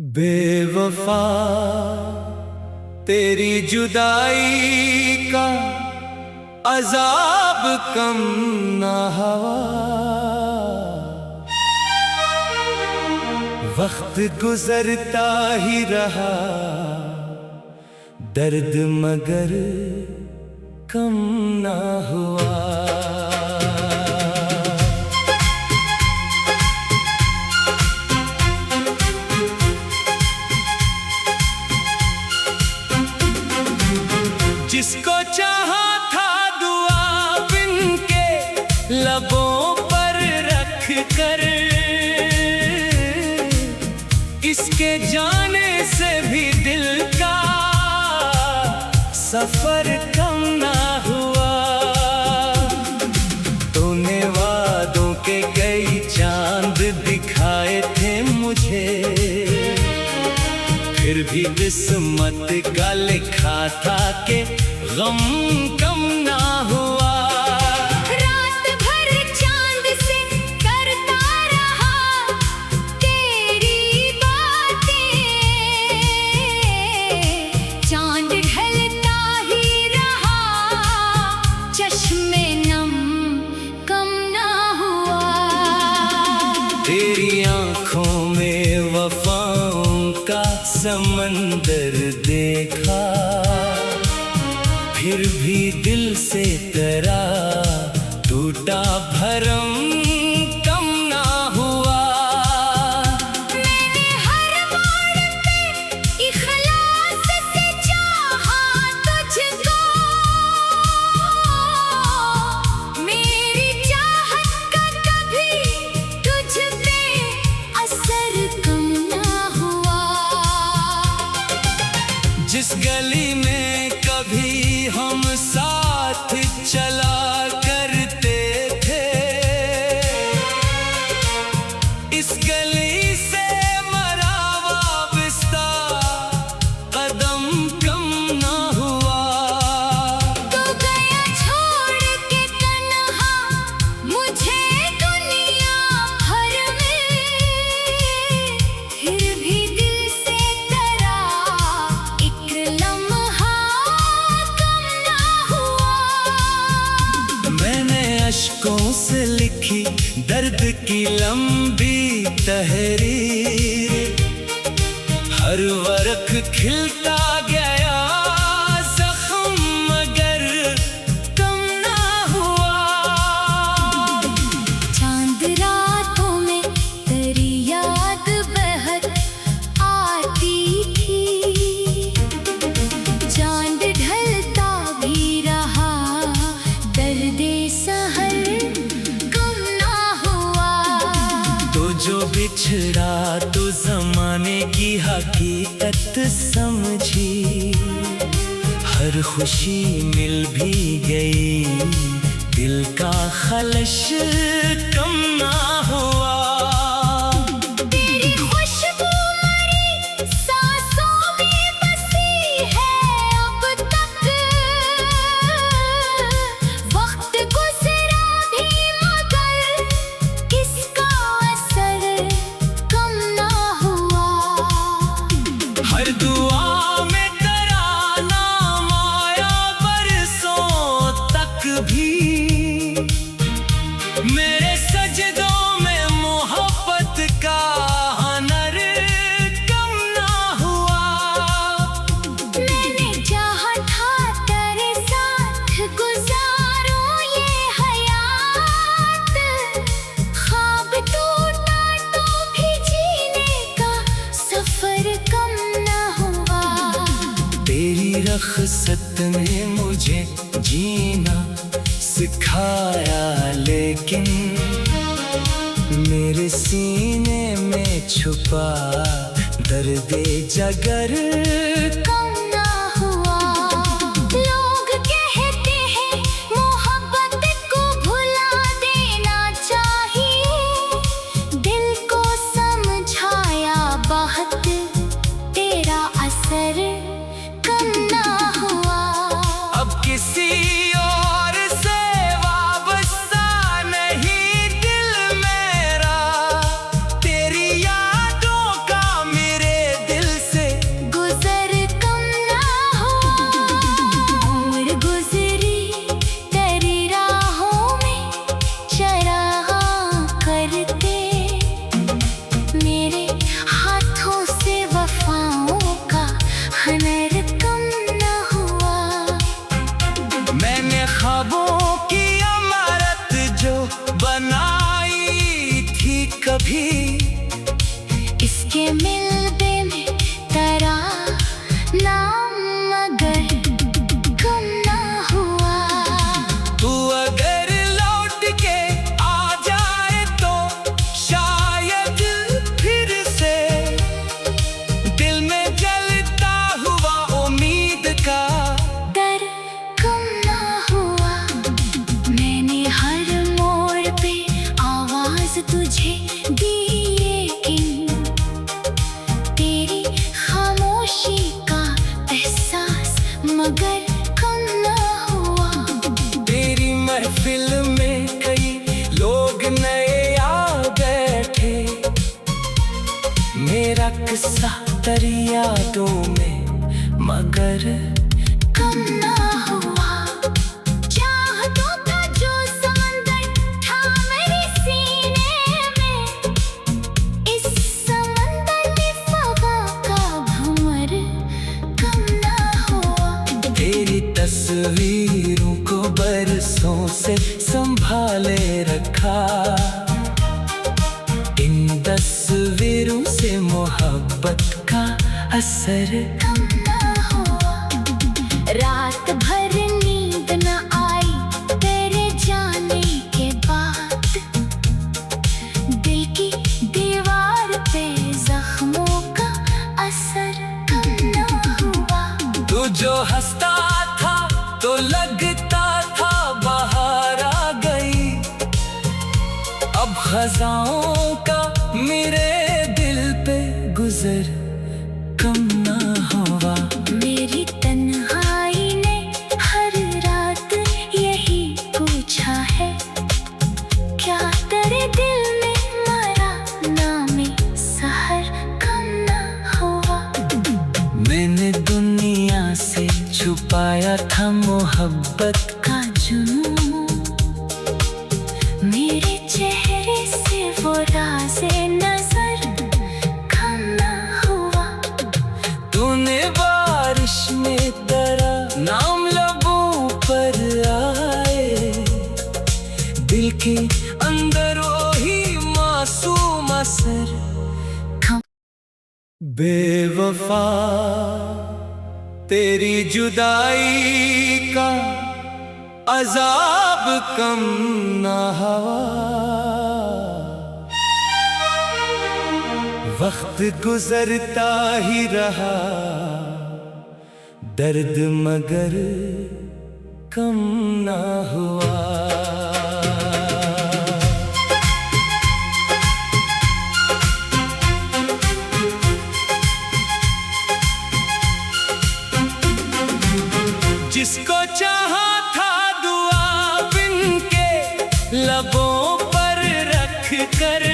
बेवफा तेरी जुदाई का अजाब कम ना हवा। वक्त गुजरता ही रहा, दर्द मगर कम ना हुआ। जिसको चाहा था दुआ बिन के लबों पर रख कर, इसके जाने से भी दिल का सफर कम ना हुआ। तूने वादों के कई चांद दिखाए थे मुझे, फिर भी किस्मत का लिखा था कि गम कम ना हुआ। रात भर चांद से करता रहा तेरी बातें, चांद ढलता ही रहा, चश्मे नम कम ना हुआ। तेरी आंखों में वफाओं का समंदर देखा, फिर भी दिल से तेरा टूटा भरम कम ना हुआ। मैंने हर मोड़ पे इखलास से चाहा तुझको, मेरी चाहत का कभी तुझ पे असर कम ना हुआ। जिस गली में कभी हम साथ चला करते थे, इस गली से मरा वाबस्ता कदम कम ना हुआ। तू गया छोड़ के तन्हा मुझे दुनिया भर में, फिर भी दिल से तेरा एक लम्हा कम ना हुआ। मैंने अश्कों से लिखी दर्द की लंबी तहरीर, हर वर्क खिलता गया जख्म मगर कम ना हुआ। चांद रातों में तेरी याद बहक आती थी, चांद ढलता भी रहा, दर्दे सहर कम ना हुआ। तो जो बिछड़ा तो जमाने की हकीकत समझी, हर खुशी मिल भी गई, दिल का खलश कम ना हुआ। तेरी खुशबू मेरी सांसों में बसी है अब तक, वक्त गुजरा भी मगर इसका असर कम ना हुआ। हर दुआ में तेरा नाम आया बरसों तक भी, मेरे सजदों में मोहब्बत का हनर कम ना हुआ। मैंने चाहा था तेरे साथ गुजारूं ये हयात, ख्वाब टूटा तो भी जीने का सफर कम ना हुआ। तेरी रख़्सत ने मुझे जीना सिखाया, लेकिन मेरे सीने में छुपा दर्दे जगर कम ना हुआ। लोग कहते हैं मोहब्बत को भुला देना चाहिए, दिल को समझाया बहुत तेरा असर कम ना हुआ। अब किसी और से वाबस्ता नहीं दिल मेरा, तेरी यादों का मेरे के मिलबे में तेरा नाम मगर कम ना हुआ। तू अगर लौट के आ जाए तो शायद फिर से दिल में जलता हुआ उम्मीद का डर कम ना हुआ। मैंने हर मोड़ पे आवाज तुझे दी, लेकिन तेरी खामोशी का एहसास मगर कम ना हुआ। तेरी महफिल में कई लोग नए आ बैठे, मेरा किस्सा तेरी यादों में मगर कम ना हुआ। चाहतों का जो समंदर था मेरे सीने में, इस समंदर में फवा का भंवर कम ना हुआ। तेरी तस्वीरों को बरसों से संभाले रखा, इन तस्वीरों से मोहब्बत का असर कम ना हुआ। रात भर नींद न आई तेरे जाने के बाद, दिल की दीवार पे जख्मों का असर कम ना हुआ। तू जो हंसता था तो लगता था बाहर आ गई, अब खजाओं का मेरे दिल पे गुजर कम ना हुआ। मेरी तन्हाई ने हर रात यही पूछा है, क्या तेरे दिल में मरा नामे सहर कम ना हुआ। मैंने दुनिया से छुपाया था मोहब्बत का जुनून, मेरे चेहरे से वो राज़े नजर कम ना हुआ। तूने बारिश में तेरा नाम लबों पर आए, दिल के अंदर वही मासूम असर बेवफा तेरी जुदाई का अजाब कम ना हुआ। वक्त गुजरता ही रहा, दर्द मगर कम ना हुआ। जिसको चाहा था दुआ बिन के लबों पर रख कर,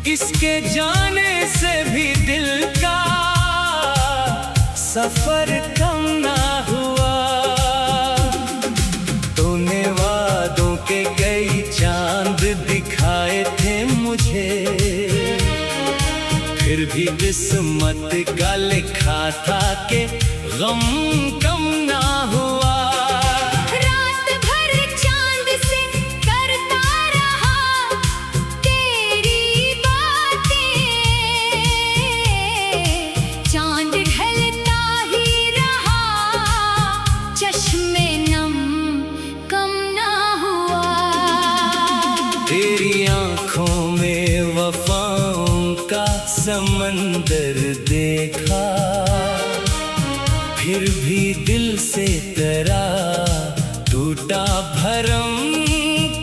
इसके जाने से भी दिल का सफर कम ना हुआ। तूने वादों के कई चांद दिखाए थे मुझे, फिर भी किस्मत का लिखा था कि गम कम ना हुआ। रात भर चांद से करता रहा तेरी बातें, चांद ढलता ही रहा, चश्मे नम कम ना हुआ। तेरी आंखों में वफाओं का समंदर देखा, फिर भी दिल से तेरा टूटा भरम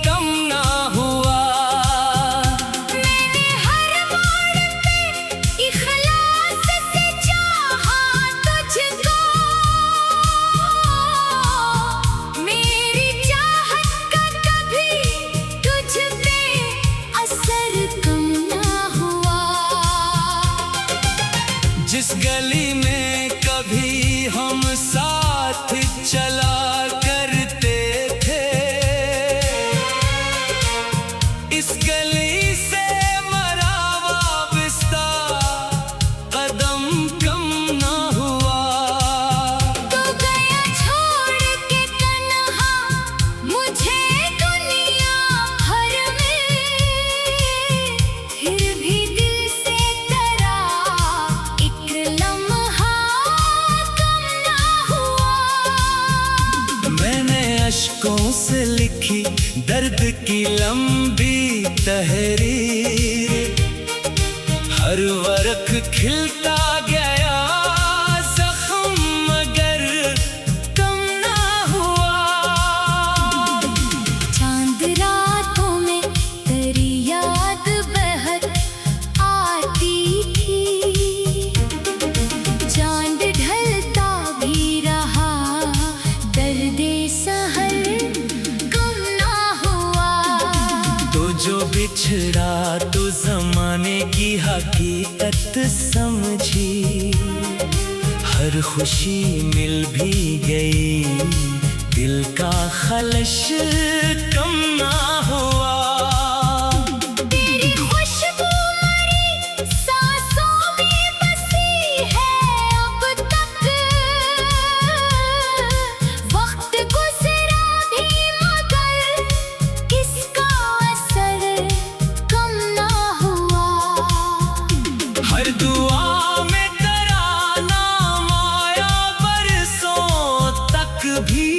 कम ना हुआ। मैंने हर मोड़ पे इखलास से चाहा तुझको, मेरी चाहत का कभी तुझ पे असर कम ना हुआ। जिस गली में कभी हम साथ चला करते थे, इस गली से मरा वाबस्ता कदम कम ना हुआ। तो गया छोड़ के तन्हा मुझे दुनिया भर में, फिर दर्द की लंबी तहरीर, हर वर्क खिलता गया जख्म मगर कम ना हुआ। चांद रातों में तेरी याद बहक आती थी, चांद ढलता भी रहा दर्दे सहर कम ना हुआ। तो जो बिछड़ा तो जमाने की हकीकत समझी, हर खुशी मिल भी गई, दिल का खलश कम ना हुआ। तेरी खुशबू मेरी सांसों में बसी है अब तक, वक्त गुजरा भी मगर इसका असर कम ना हुआ। हर दुआ में तेरा नाम आया बरसों तक भी,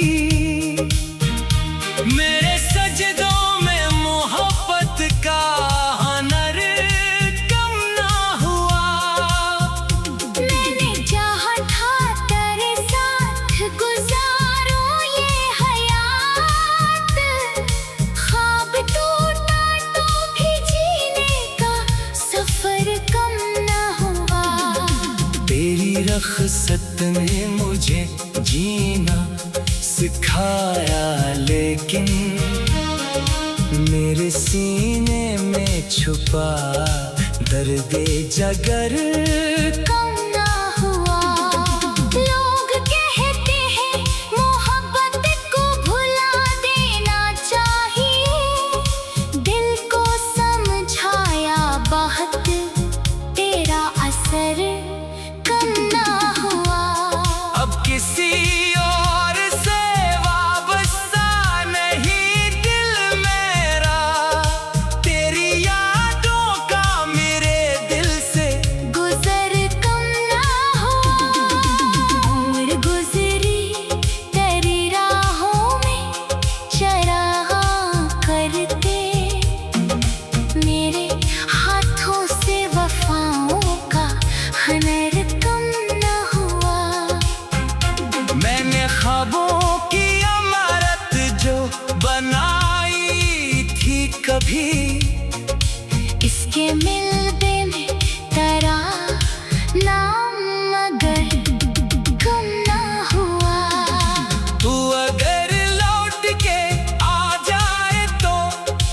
मेरे सजदों में मोहब्बत का हुनर कम ना हुआ। मैंने चाहा था तेरे साथ गुजारूं ये हयात, ख्वाब टूटा तो भी जीने का सफर कम ना हुआ। तेरी रख़्सत ने मुझे जीना सिखाया, लेकिन मेरे सीने में छुपा दर्दे जगर कम ना हुआ। लोग कहते हैं मोहब्बत को भुला देना चाहिए, दिल को समझाया बहुत तेरा असर कम ना हुआ। अब किसी और से वाबस्ता नहीं दिल मेरा, तेरी यादों का मेरे दिल से गुजर कम ना हुआ। उम्र गुजरी तेरी राहों में चरागा करते, मेरे हाथों से वफाओं का हुनर कम ना हुआ। मैंने ख्वाबों की इमारत जो बनाई थी कभी, इसके मिलने में तेरा नाम मगर कम ना हुआ। तू अगर लौट के आ जाए तो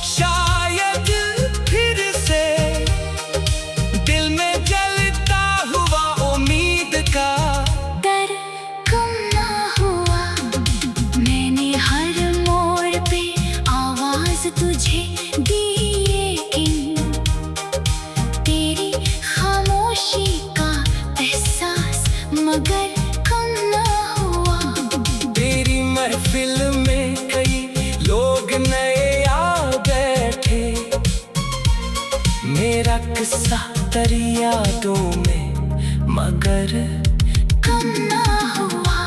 शायद फिर से दिल में जलता हुआ उम्मीद का डर कम ना हुआ। मैंने हर मोड़ पे आवाज तुझे दी, लेकिन तेरी खामोशी का एहसास मगर कम ना हुआ। तेरी महफिल में कई लोग नए आ बैठे, मेरा किस्सा तेरी यादों में मगर कम ना हुआ।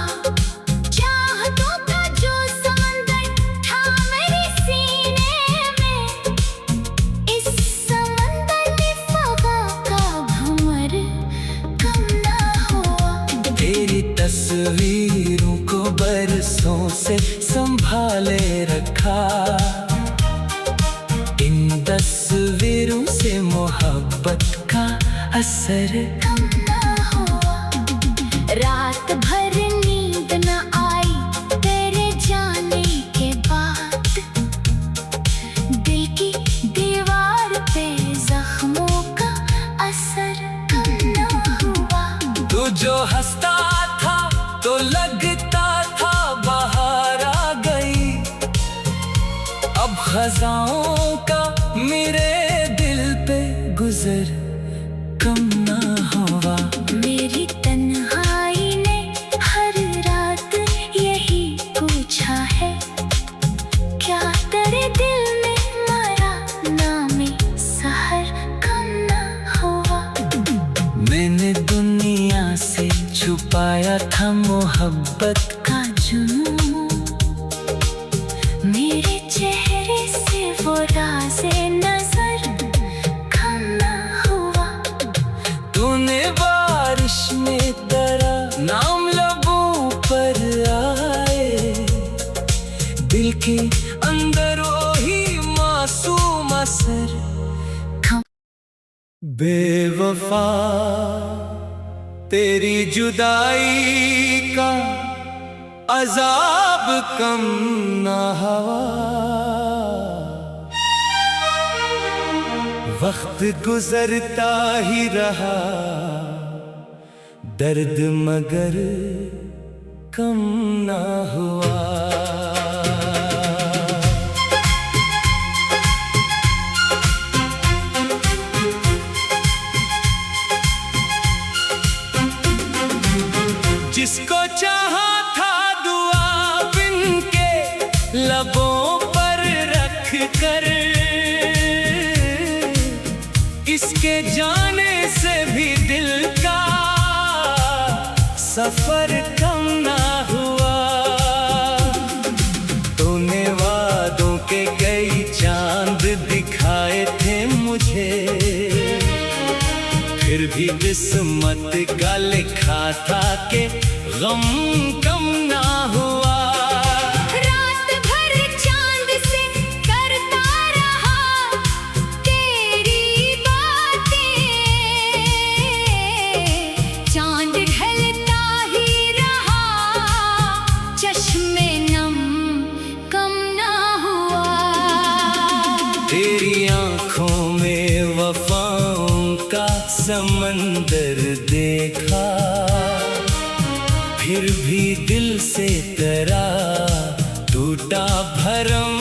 चाहतों का जो समंदर था मेरे सीने में, इस समंदर में फवा का भंवर कम ना हुआ। तेरी तस्वीरों को बरसों से संभाले रखा, इन तस्वीरों से मोहब्बत का असर कम ना हुआ। रात भर नींद न आई तेरे जाने के बाद, दिल की दीवार पे जख्मों का असर कम ना हुआ। तू जो हंसता था तो लगता था बाहर आ गई, अब खजाओं का मेरे दिल पे गुजर कम ना हुआ। मेरी तन्हाई ने हर रात यही पूछा है, क्या तेरे दिल में मरा नाम सहर कम ना हुआ। मैंने दुनिया से छुपाया था मोहब्बत का जुनून मेरे चेहरे तूने बारिश में तरह नाम लबों पर आए, दिल के अंदर वही मासूम असर। बेवफा तेरी जुदाई का अजाब कम ना हवा, वक्त गुजरता ही रहा दर्द मगर कम ना हुआ। जिसको चाहा था दुआ बिन के लबों पर रख कर, इसके जाने से भी दिल का सफर कम ना हुआ। तूने वादों के कई चांद दिखाए थे मुझे, फिर भी किस्मत का लिखा था कि गम कम ना हुआ। रात भर चांद से करता रहा तेरी बातें, चांद ढलता ही रहा चश्मे नम कम ना हुआ। तेरी आंखों में वफाओं का समंदर देखा, फिर भी दिल से तेरा टूटा भरम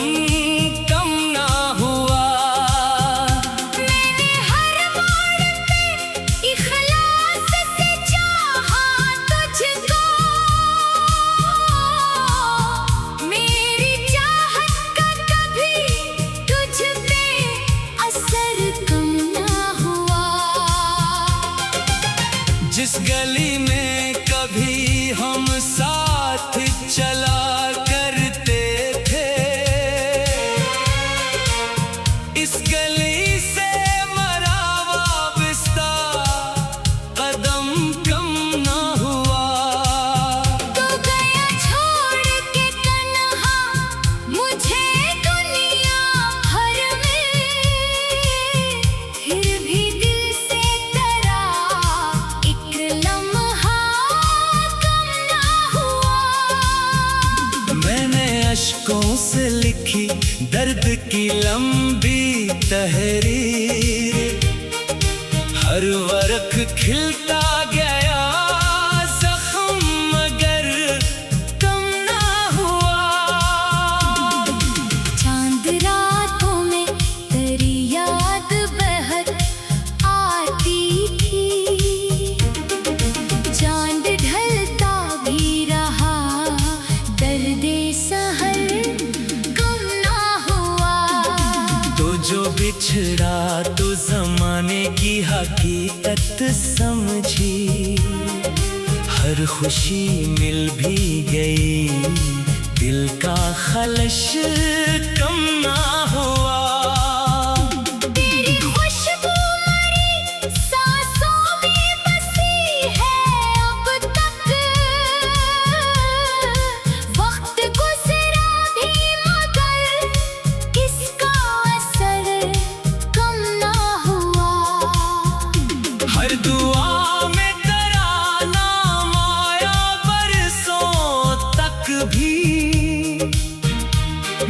कम ना हुआ। मैंने हर मोड़ पे इखलास से चाहा तुझको, मेरी चाहत का कभी तुझ पे असर कम ना हुआ। जिस गली में कभी हम साथ चला करते थे, इस गली से मरा वाबस्ता कदम कम ना हुआ। तू गया छोड़ के तन्हा मुझे दुनिया भर में, फिर भी दिल से तेरा एक लम्हा कम ना हुआ। मैंने अश्कों से लिखी दर्द की लंबी तहरीर, हर वर्क खिलता गया जख्म मगर कम ना हुआ। चांद रातों में तेरी याद बहक आती थी, चांद ढलता भी रहा दर्दे सहर कम ना हुआ। तो जो बिछड़ा तो जमाने की हकीकत समझी, हर खुशी मिल भी गई दिल का खलश कम ना हुआ। तेरी खुशबू मरी सांसों में बसी है अब तक, वक्त गुजरा भी मगर किसका असर कम ना हुआ। हर दुआ में तेरा नाम आया बरसों तक भी,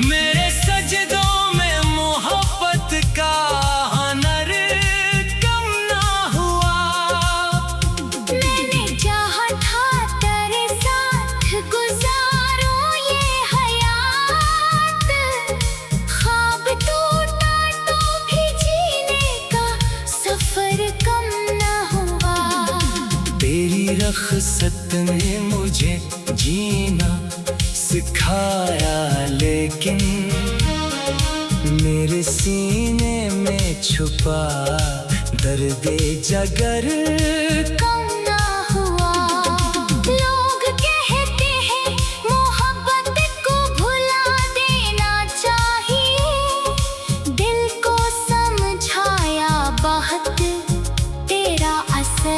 मेरे सजदों में मोहब्बत का हनर कम ना हुआ। मैंने चाहा था तेरे साथ गुजारूं ये हयात, ख्वाब टूटा तो भी जीने का सफर कम ना हुआ। तेरी रख़्सत ने मुझे जीना सिखाया, लेकिन मेरे सीने में छुपा दर्दे जगर कम ना हुआ। लोग कहते हैं मोहब्बत को भुला देना चाहिए, दिल को समझाया बहुत तेरा असर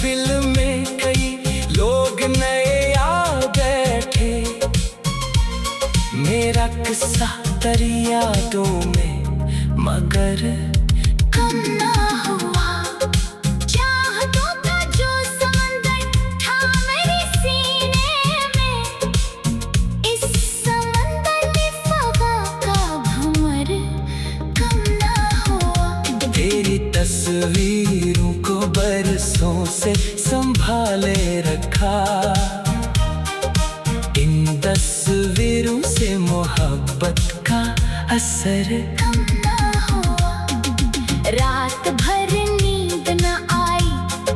महफिल में कई लोग नए आ बैठे, मेरा किस्सा तेरी यादों में मगर कम ना हुआ। चाहतों का जो समंदर था मेरे सीने में, इस समंदर में फवा का भंवर कम ना हुआ। तेरी तस्वीरों को बरसों से संभाले रखा, इन तस्वीरों से मोहब्बत का असर कम ना हुआ। रात भर नींद न आई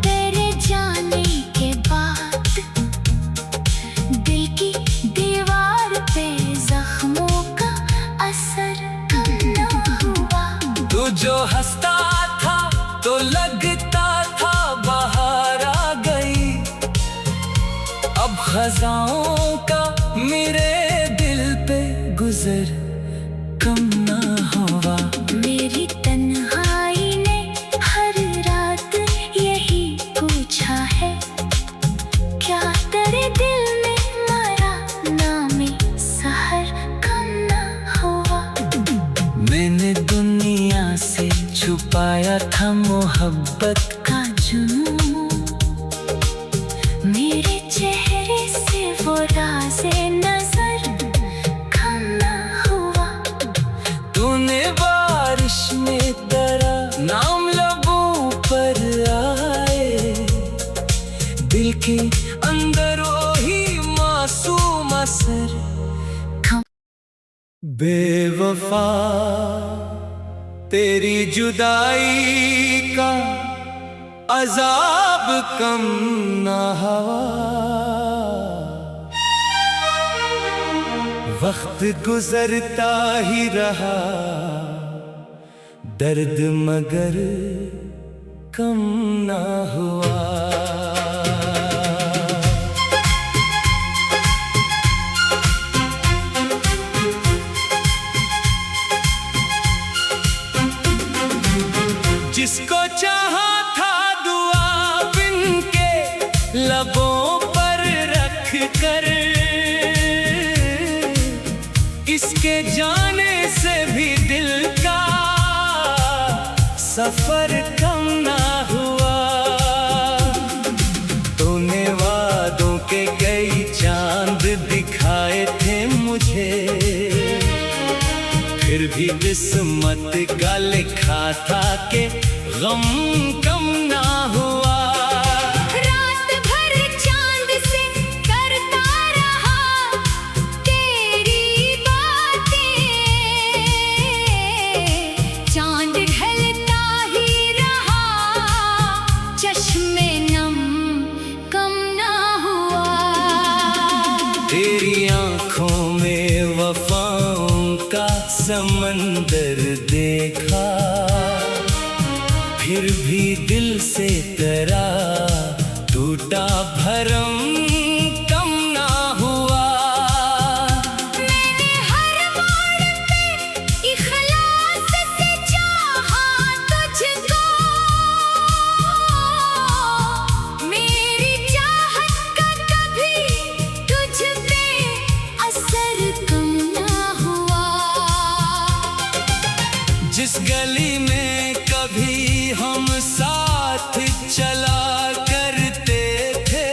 तेरे जाने के बाद, दिल की दीवार पे जख्मों का असर कम ना हुआ। तू जो हंसता था तो लगता था बाहर आ गई, अब खजाओं का मेरे दिल पे गुजर कम ना हुआ। मेरी तन्हाई ने हर रात यही पूछा है, क्या तेरे दिल में मरा नामे सहर कम ना हुआ। मैंने दुनिया से छुपाया था मोहब्बत का जुनून, मेरे चेहरे से वो राज़े नजर कम ना हुआ। तूने बारिश में तेरा नाम लबों पर आए, दिल के अंदर वही मासूम असर कम बेवफा तेरी जुदाई का अजाब कम ना हुआ। वक्त गुजरता ही रहा, दर्द मगर कम ना हुआ। जिसको चाहा था दुआ बिन के लबों पर रख कर, इसके जाने से भी दिल का सफर कम ना हुआ। तूने वादों के कई चांद दिखाए थे मुझे, फिर भी किस्मत का लिखा था कि गम कम ना हुआ। रात भर चांद से करता रहा तेरी बातें, चांद ढलता ही रहा चश्मे नम कम ना हुआ। तेरी आंखों में वफाओं का समंदर देखा, फिर भी दिल से तेरा टूटा भरम कम ना हुआ। मैंने हर मोड़ पे इखलास से चाहा तुझको, मेरी चाहत का कभी तुझ पे असर कम ना हुआ। जिस गली में कभी हम साथ चला करते थे,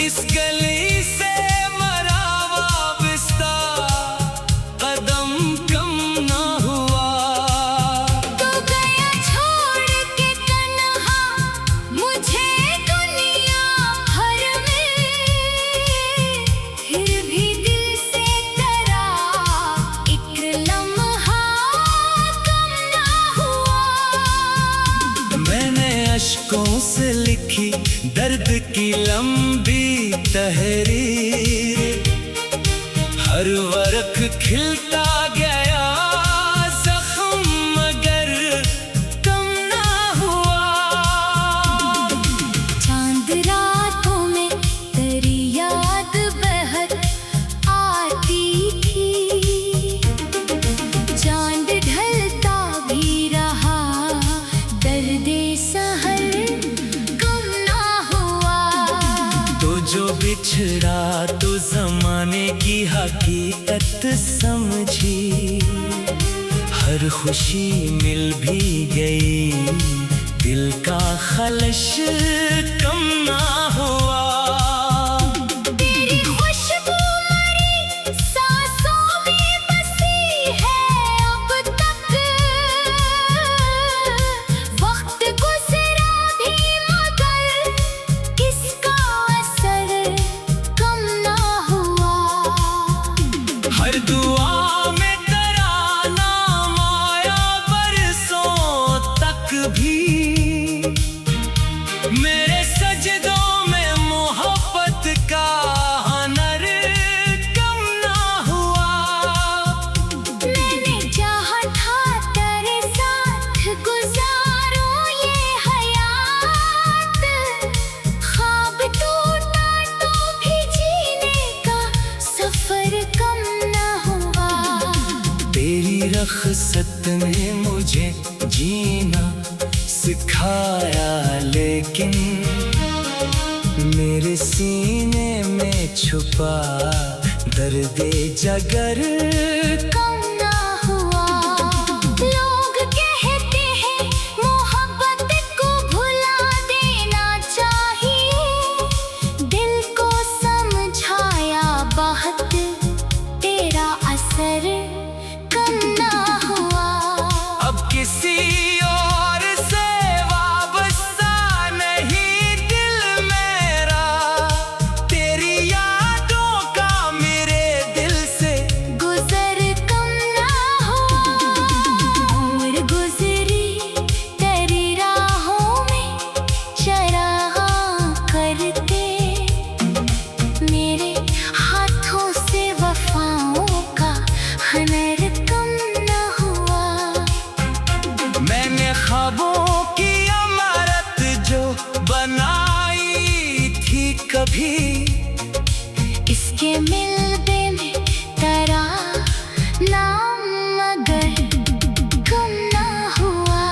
इस गली से मरा वाबस्ता कदम कम ना हुआ। तो गया छोड़ के तन्हा मुझे दुनिया भर में, फिर भी दिल से तेरा एक लम्हा कम ना हुआ। मैंने अश्कों से लिखी दर्द की लंबी तहरीर, हर वर्क खिलता गया जख्म मगर कम ना हुआ। चांद रातों में तेरी याद बहक आती थी, चांद ढलता भी रहा दर्दे सा हकीकत समझी, हर खुशी मिल भी गई, दिल का खलश कम ना हुआ। तेरी खुशबू मेरी सांसों में बसी है अब तक, वक्त गुजरा भी मगर इसका असर कम ना हुआ। हर दुआ में तेरा नाम आया बरसों तक भी, मेरे सजदों में मोहब्बत का हुनर कम ना हुआ। मैंने चाहा था तेरे साथ गुजारूं ये हयात, ख्वाब टूटा तो भी जीने का सफर कम ना हुआ। तेरी रख़्सत ने मुझे जीना सिखाया, लेकिन मेरे सीने में छुपा दर्द-ए जगर कम ना हुआ। लोग कहते हैं मोहब्बत को भुला देना चाहिए, दिल को समझाया बहुत तेरा असर कम ना हुआ। अब किसी और से वाबस्ता नहीं दिल मेरा, तेरी यादों का मेरे दिल से गुजर कम ना हुआ। उम्र गुजरी तेरी राहों में चरागां करते, मेरे हाथों से वफाओं का हुनर कम ना हुआ। मैंने ख्वाबों की इमारत जो बनाई थी कभी, इसके मिलबे में तेरा नाम मगर कम ना हुआ।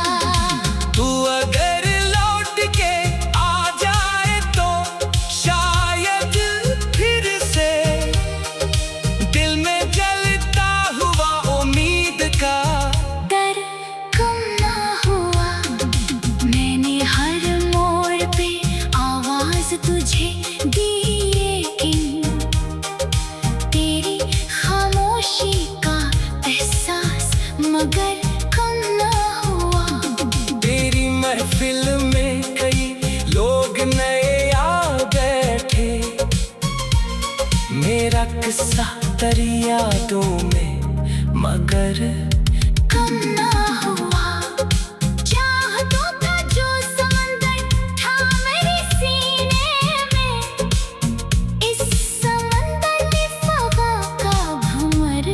तू अगर लौट के आ जाए तो शायद फिर से दिल में जलता हुआ उम्मीद का डर कम ना हुआ। मैंने हर मोड़ पे आवाज तुझे दी, लेकिन तेरी खामोशी का एहसास मगर कम ना हुआ। तेरी महफिल में कई लोग नए आ बैठे, मेरा किस्सा तेरी यादों में मगर कम ना हुआ। चाहतों का जो समंदर था मेरे सीने में, इस समंदर में फवा का भंवर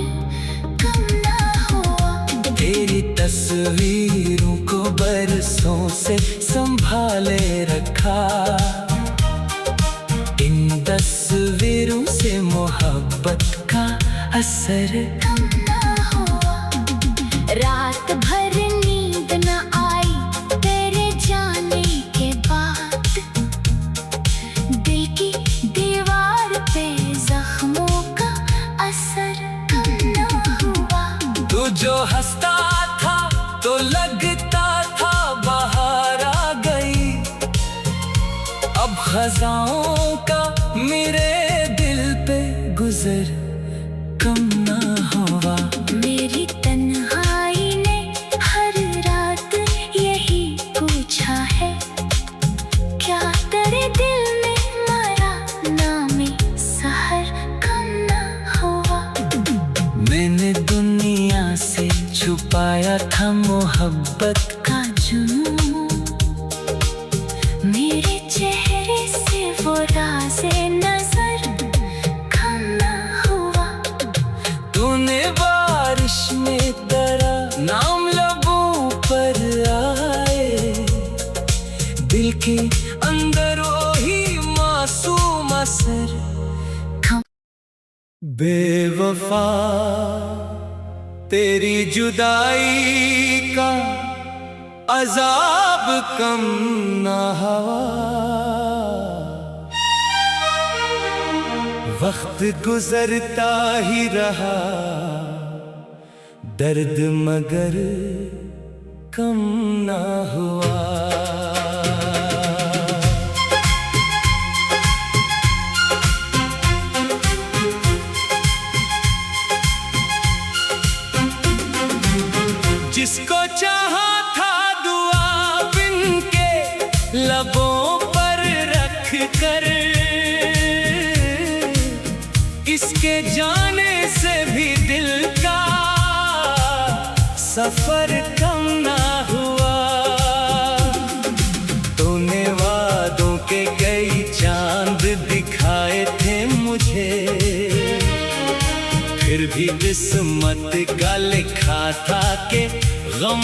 कम ना हुआ। तेरी तस्वीरों को बरसों से संभाले रखा, इन तस्वीरों से मोहब्बत का असर कम ना हुआ। रात भर नींद न आई तेरे जाने के बाद, दिल की दीवार पे जख्मों का असर कम ना हुआ। तू जो हंसता था तो लगता था बाहर आ गई, अब खजाओं का मेरे दिल पे गुजर कम ना हुआ। मेरी तन्हाई ने हर रात यही पूछा है, क्या तेरे दिल में मरा नामे सहर कम ना हुआ। मैंने दुनिया से छुपाया था मोहब्बत का जुनून, मेरे चेहरे से वो राज़े नजर कम ना हुआ। तूने बारिश में तेरा नाम लबों पर आए, दिल के अंदर वही मासूम असर कम बेवफा तेरी जुदाई का अजाब कम ना हवा, वक्त गुजरता ही रहा, दर्द मगर कम ना हुआ। जिसको चाहा था दुआ बिन के लबों पर रख कर, इसके जाने से भी दिल का सफर कम ना हुआ। तूने वादों के कई चांद दिखाए थे मुझे, फिर भी किस्मत का लिखा था कि गम